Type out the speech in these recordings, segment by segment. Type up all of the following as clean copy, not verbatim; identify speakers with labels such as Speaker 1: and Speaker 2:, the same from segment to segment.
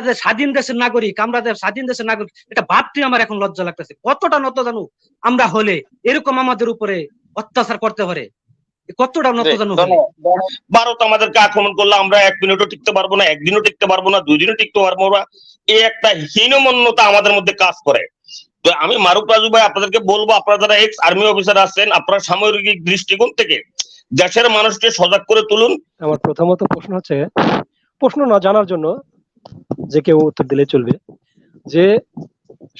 Speaker 1: যে স্বাধীন দেশের নাগরিক, আমরা যে স্বাধীন দেশের নাগরিক, এটা ভাবতে আমার এখন লজ্জা লাগতেছে। কতটা নত জানু আমরা হলে এরকম আমাদের উপরে অত্যাচার করতে পারে, কতটা নত জানু হলে।
Speaker 2: ভারত আমাদেরকে আক্রমণ করলে আমরা 1 মিনিটও টিকতে পারবো না, একদিনও টিকতে পারবো না, 2 দিনও টিকতে পারবো না। এই একটা হীনমন্যতা আমাদের মধ্যে কাজ করে। তো আমি মারুফ রাজু ভাই আপনাদেরকে বলবো, আপনারা যারা এক্স আর্মি অফিসার আছেন, আপনারা সামরিক দৃষ্টিকোণ থেকে দেশের মানুষকে সজাগ করে তুলুন।
Speaker 3: আমার প্রথমত প্রশ্ন হচ্ছে, প্রশ্ন না জানার জন্য যে কেউ উত্তর দিলে চলবে, যে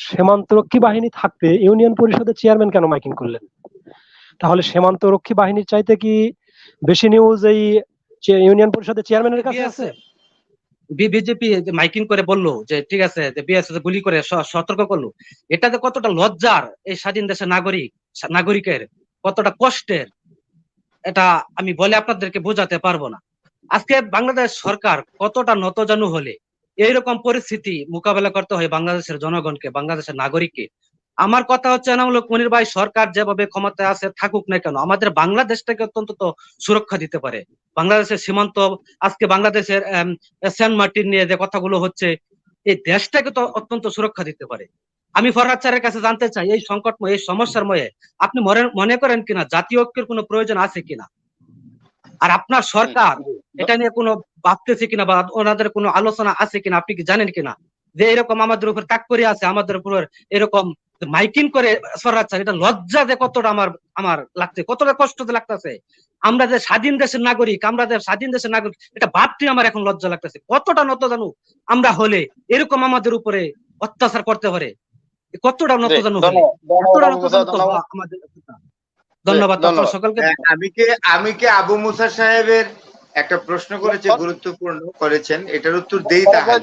Speaker 3: সীমান্তরক্ষী বাহিনী থাকতে ইউনিয়ন পরিষদের চেয়ারম্যান কেন মাইকিং করলেন? তাহলে সীমান্তরক্ষী বাহিনীর চাইতে কি বেশি নিউজ এই ইউনিয়ন পরিষদের চেয়ারম্যানের কাছে আছে?
Speaker 1: বিজেপি মাইকিং করে বললো যে ঠিক আছে, যে বিএসএফ গুলি করে সতর্ক করলো, এটা যে কতটা লজ্জার, এই স্বাধীন দেশের নাগরিকের কতটা কষ্টের, এটা আমি বলে আপনাদেরকে বোঝাতে পারবো না। আজকে বাংলাদেশ সরকার কতটা নতজানু হলে এইরকম পরিস্থিতি মোকাবেলা করতে হয় বাংলাদেশের জনগণকে, বাংলাদেশের নাগরিককে। আমার কথা হচ্ছে এনামূলক মনির ভাই, সরকার যেভাবে ক্ষমতায় আছে থাকুক না কেন, আমাদের বাংলাদেশটাকে অত্যন্ত সুরক্ষা দিতে পারে। বাংলাদেশের সীমান্ত, আজকে বাংলাদেশের সেন্ট মার্টিন নিয়ে যে কথাগুলো হচ্ছে, এই দেশটাকে তো অত্যন্ত সুরক্ষা দিতে পারে। আমি ফরহাদ স্যারের কাছে জানতে চাই, এই সংকটময়, এই সমস্যার ময়ে আপনি মনে করেন কিনা জাতীয় ঐক্যের কোনো প্রয়োজন আছে কিনা, আর আপনার সরকার এটা নিয়ে কোনো ভাবতেছে কিনা, বা ওনাদের কোনো আলোচনা আছে কিনা, আপনি কি জানেন কিনা যে এরকম আমাদের উপর তাক করে আছে, আমাদের উপর এরকম মাইকিং করে সরাচ্ছে? এটা লজ্জা যে কতটা আমার লাগছে, কতটা কষ্ট লাগতেছে। আমরা যে স্বাধীন দেশের নাগরিক, আমরা যে স্বাধীন দেশের নাগরিক, এটা ভাবতে আমার এখন লজ্জা লাগতেছে। কতটা নত জানু আমরা হলে এরকম আমাদের উপরে অত্যাচার করতে পারে, কতটা নত জানু হলে, কতটা নত জানু আমাদের। ধন্যবাদ সকলকে।
Speaker 4: আমি কি আবু মুসা সাহেবের একটা প্রশ্ন করেছে, গুরুত্বপূর্ণ করেছেন, এটার উত্তর দেই তাহলে?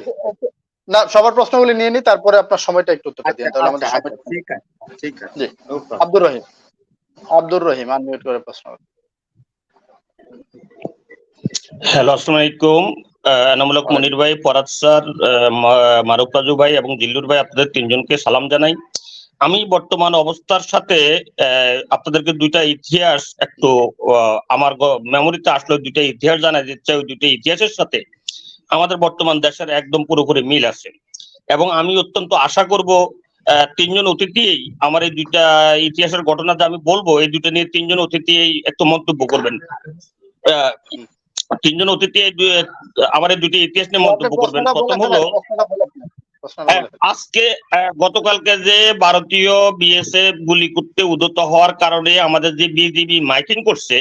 Speaker 5: না, সবার প্রশ্নগুলি নিয়ে নি, তারপরে আপনার সময়টা একটু উত্তরটা দিন, তাহলে আমাদের সময়।
Speaker 4: ঠিক আছে, ঠিক আছে।
Speaker 5: জি, আব্দুর রহিম আনমিউট করে প্রশ্ন।
Speaker 2: হ্যালো, আসসালামু আলাইকুম। এনামূলক মনির ভাই, ফরহাদ স্যার, মারুফ রাজু ভাই এবং জিল্লুর ভাই, আপনাদের তিনজনকে সালাম জানাই। আমি বর্তমান অবস্থার সাথে আপনাদেরকে দুইটা ইতিহাস একটু আমার মেমোরিতে আসলে দুইটা ইতিহাস জানাই দিতে চাই। ওই দুইটা ইতিহাসের সাথে আমাদের বর্তমান দেশের একদম পুরোপুরি মিল আছে, এবং আমি অত্যন্ত আশা করব তিনজন অতিথি আমার এই দুইটা ইতিহাসের ঘটনা যে আমি বলবো, এই দুইটা নিয়ে তিনজন অতিথি একটু মন্তব্য করবেন। তিনজন অতিথি আমার এই দুইটা ইতিহাস নিয়ে মন্তব্য করবেন। প্রথম হলো, আজকে গতকালকে যে ভারতীয় বিএসএফ গুলি করতে উদ্যত হওয়ার কারণে আমাদের যে বিজিবি মাইকিং করছে,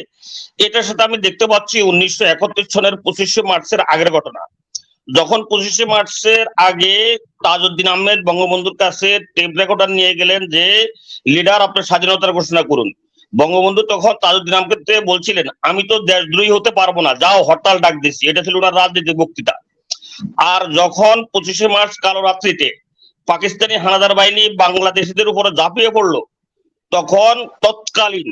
Speaker 2: এটার সাথে আমি দেখতে পাচ্ছি 1971 সনের 25শে মার্চের আগের ঘটনা। যখন 25শে মার্চের আগে তাজউদ্দিন আহমেদ বঙ্গবন্ধুর কাছে টেপ রেকর্ডার নিয়ে গেলেন যে লিডার আপনার স্বাধীনতার ঘোষণা করুন, বঙ্গবন্ধু তখন তাজউদ্দিন আহমেদকে বলছিলেন আমি তো দেশদ্রোহী হতে পারবো না, যাও হরতাল ডাক দিচ্ছি। এটা ছিল ওনার রাজনৈতিক বক্তৃতা। আর যখন 25শে মার্চ কালো রাত্রিতে পাকিস্তানি হানাদার বাহিনী বাংলাদেশিদের উপরে ঝাঁপিয়ে পড়লো, তখন তৎকালীন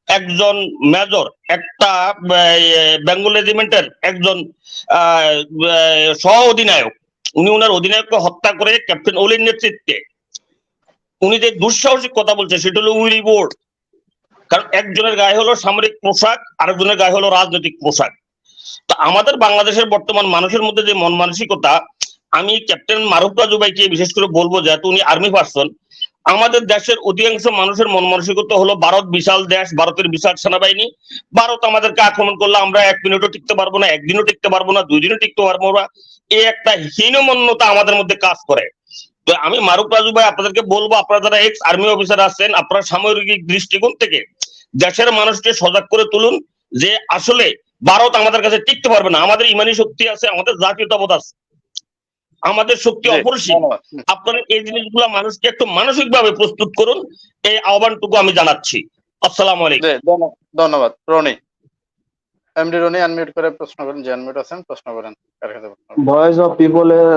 Speaker 2: একজন মেজর, একটা বেঙ্গল রেজিমেন্টের একজন সহ অধিনায়ক, উনি ওনার অধিনায়ককে হত্যা করে ক্যাপ্টেন অলির নেতৃত্বে উনি যে দুঃসাহসিক কথা বলছে সেটা হলো উইলি বোর্ড। কারণ একজনের গায়ে হলো সামরিক পোশাক, আরেকজনের গায়ে হলো রাজনৈতিক পোশাক। তা আমাদের বাংলাদেশের বর্তমান মানুষের মধ্যে যে মন মানসিকতা, আমি ক্যাপ্টেন মারুফ রাজু ভাইকে বিশেষ করে বলবো, যেহেতু উনি আর্মি পার্সন, আমাদের দেশের অধিকাংশ মানুষের মন মানসিকতা হলো ভারত বিশাল দেশ, ভারতের বিশাল সেনাবাহিনী, ভারত আমাদেরকে আক্রমণ করলে আমরা 1 মিনিটও টিকতে পারবো না, একদিনও টিকতে পারবো না, 2 দিনও টিকতে পারবো না। এই একটা হীনমন্যতা আমাদের মধ্যে কাজ করে। তো আমি মারুফ রাজু ভাই আপনাদেরকে বলবো, আপনারা যারা এক্স আর্মি অফিসার আছেন, আপনারা সামরিক দৃষ্টিকোণ থেকে দেশের মানুষকে সজাগ করে তুলুন যে আসলে ভারত আমাদের কাছে টিকতে পারবে না। আমাদের ইমানি শক্তি আছে, আমাদের জাতীয়তাবোধ আছে, আমাদের শক্তি অপরিসীম। আপনারা এই জিনিসগুলো মানুষকে একটু মানসিক ভাবে প্রস্তুত করুন, এই আহ্বানটুকু আমি জানাচ্ছি। আসসালামু আলাইকুম।
Speaker 5: ধন্যবাদ। রনি, এমডি রনি আনমিউট করে প্রশ্ন করেন। যে আনমিউট আছেন প্রশ্ন করেন।
Speaker 6: ভয়েস অফ পিপলের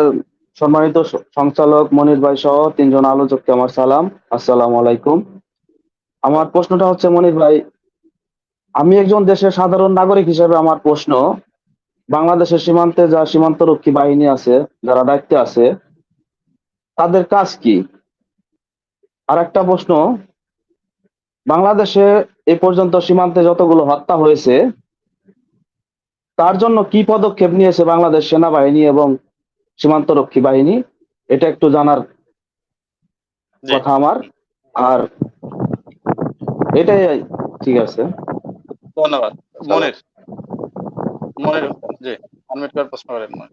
Speaker 6: সম্মানিত সঞ্চালক মনির ভাই সহ তিনজন আলোচককে আমার সালাম, আসসালামু আলাইকুম। আমার প্রশ্নটা হচ্ছে, মনির ভাই, আমি একজন দেশের সাধারণ নাগরিক হিসেবে আমার প্রশ্ন, বাংলাদেশের সীমান্তে যা সীমান্তরক্ষী বাহিনী আছে, যারা দায়িত্বে আছে, তাদের কাজ কি? আর একটা প্রশ্ন, বাংলাদেশে এ পর্যন্ত সীমান্তে যতগুলো হত্যা হয়েছে তার জন্য কি পদক্ষেপ নিয়েছে বাংলাদেশ সেনাবাহিনী এবং সীমান্তরক্ষী বাহিনী? এটা একটু জানার
Speaker 5: জি
Speaker 6: কথা আমার। আর এটাই, ঠিক আছে।
Speaker 5: ধন্যবাদ। মনির মনির হোসেন, জি আনমিউট করে প্রশ্ন করেন মনির।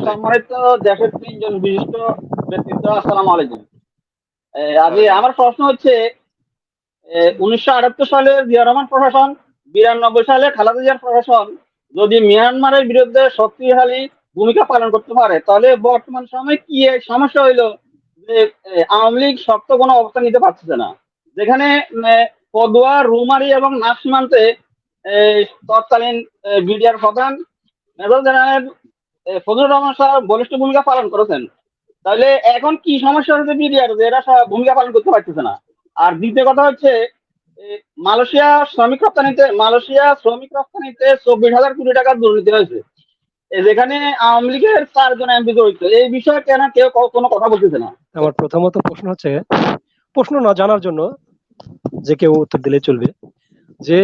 Speaker 7: সম্মানিত দেশের তিনজন বিশিষ্ট ব্যক্তিত্ব, আসসালামু আলাইকুম। আজকে আমার প্রশ্ন হচ্ছে 1978 সালে জিয়া রহমান প্রশাসন, 92 সালে খালেদা জিয়ার প্রশাসন যদি মিয়ানমারের বিরুদ্ধে শক্তিশালী ভূমিকা পালন করতে পারে, তাহলে বর্তমান সময়ে কি এই সমস্যা হইলো যে আওয়ামী লীগ শক্ত কোনো অবস্থান নিতে পারছে না, যেখানে পদুয়া, রুমারি এবং নাফ সীমান্তে তৎকালীন বিডিআর প্রধান মেজর জেনারেল ফজলুর রহমান সাহেব বলিষ্ঠ ভূমিকা পালন করেছেন। তাহলে এখন কি সমস্যা হচ্ছে বিডিআর, যে এরা ভূমিকা পালন করতে পারতেছে না? আর দ্বিতীয় কথা হচ্ছে, মালয়েশিয়া শ্রমিক রপ্তানিতে 24,000 কোটি টাকার দুর্নীতি হয়েছে, যেখানে আওয়ামী লীগের 4 জন এমপি জড়িত। এই বিষয়ে কেন কেউ কোনো কথা বলতেছে না?
Speaker 3: আমার প্রথমত প্রশ্ন হচ্ছে, প্রশ্ন না জানার জন্য যে কেউ উত্তর দিলে চলবে, যে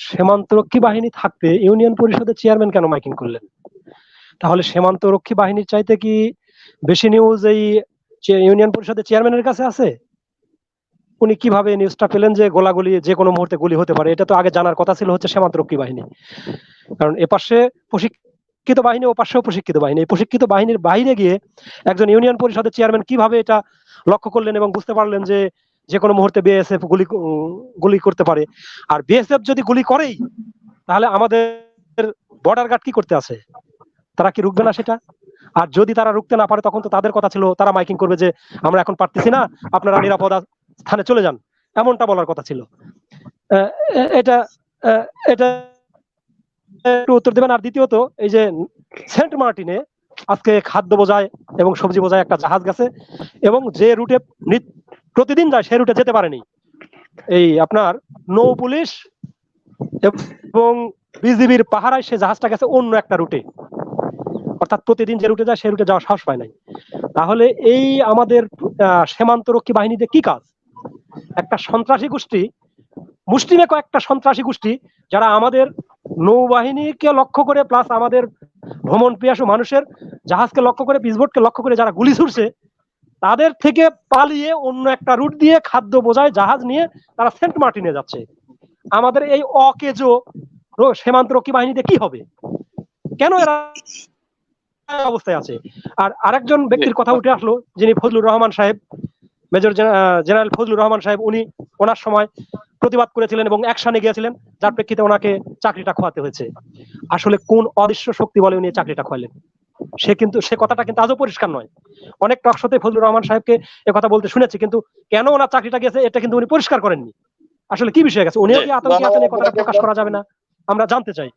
Speaker 3: সীমান্তরক্ষী বাহিনী থাকতে ইউনিয়ন পরিষদের চেয়ারম্যান কেন মাইকিং করলেন? তাহলে সীমান্তরক্ষী বাহিনীর চাইতে কি বেশি নিউজ এই ইউনিয়ন পরিষদের চেয়ারম্যানের কাছে আছে? উনি কিভাবে নিউজটা পেলেন যে গোলাগুলি যে কোনো মুহূর্তে গুলি হতে পারে? এটা তো আগে জানার কথা ছিল হচ্ছে সীমান্তরক্ষী বাহিনী, কারণ এপাশে প্রশিক্ষিত বাহিনী, ও পাশেও প্রশিক্ষিত বাহিনী। এই প্রশিক্ষিত বাহিনীর বাইরে গিয়ে একজন ইউনিয়ন পরিষদের চেয়ারম্যান কিভাবে এটা লক্ষ্য করলেন এবং বুঝতে পারলেন যে যে কোনো মুহূর্তে বিএসএফ গুলি করতে পারে? আর বিএসএফ যদি গুলি করেই, তাহলে আমাদের বর্ডার গার্ড কি করতে আছে? তারা কি রুখবে না সেটা? আর যদি তারা রুখতে না পারে, তখন তো তাদের কথা ছিল তারা মাইকিং করবে যে আমরা এখন পারতেছি না, আপনারা নিরাপদ স্থানে চলে যান, এমনটা বলার কথা ছিল। এটা এটা একটু উত্তর দেবেন। আর দ্বিতীয়ত, এই যে সেন্ট মার্টিনে আজকে খাদ্য বোঝায় এবং সবজি বোঝায় একটা জাহাজ গেছে, এবং যে রুটে প্রতিদিন যায় সেই রুটে যেতে পারেনি। এই আপনার নৌ পুলিশ এবং বিজিবির পাহারায় সে জাহাজটা গেছে অন্য একটা রুটে, অর্থাৎ প্রতিদিন যে রুটে যায় সেই রুটে যাওয়ার সাহস পায় নাই। তাহলে এই আমাদের সীমান্তরক্ষী বাহিনীতে কি কাজ? একটা সন্ত্রাসী গোষ্ঠী, মুসলিমে কয়েকটা সন্ত্রাসী গোষ্ঠী, যারা আমাদের নৌবাহিনীকে লক্ষ্য করে, প্লাস আমাদের ভ্রমণ পিয়াসু মানুষের জাহাজকে লক্ষ্য করে, পিসবোটকে লক্ষ্য করে যারা গুলি ছুড়ছে, তাদের থেকে পালিয়ে অন্য একটা রুট দিয়ে খাদ্য বোঝায় জাহাজ নিয়ে তারা সেন্ট মার্টিনে যাচ্ছে। আমাদের এই অকেজো সীমান্তরক্ষী বাহিনীতে কি হবে? কেন এরা অবস্থায় আছে? আর আরেকজন ব্যক্তির কথা উঠে আসলো, যিনি ফজলুর রহমান সাহেব, মেজর জেনারেল ফজলুর রহমান সাহেব। উনি ওনার সময় প্রতিবাদ করেছিলেন এবং অ্যাকশনে গিয়েছিলেন, যার প্রেক্ষিতে ওনাকে চাকরিটা খোয়াতে হয়েছে। আসলে কোন অদৃশ্য শক্তি বলে উনি চাকরিটা খোয়ালেন? সে কথাটা কিন্তু আজও পরিষ্কার নয়। অনেক টকশোতে ফজলুর রহমান সাহেবকে এ কথা বলতে শুনেছি, কিন্তু কেন ওনার চাকরিটা গেছে এটা কিন্তু উনি পরিষ্কার করেননি। আসলে কি বিষয় গেছে? উনিও কি আতঙ্কে আছেন? এই কথাটা প্রকাশ করা যাবে না? আমরা জানতে চাই।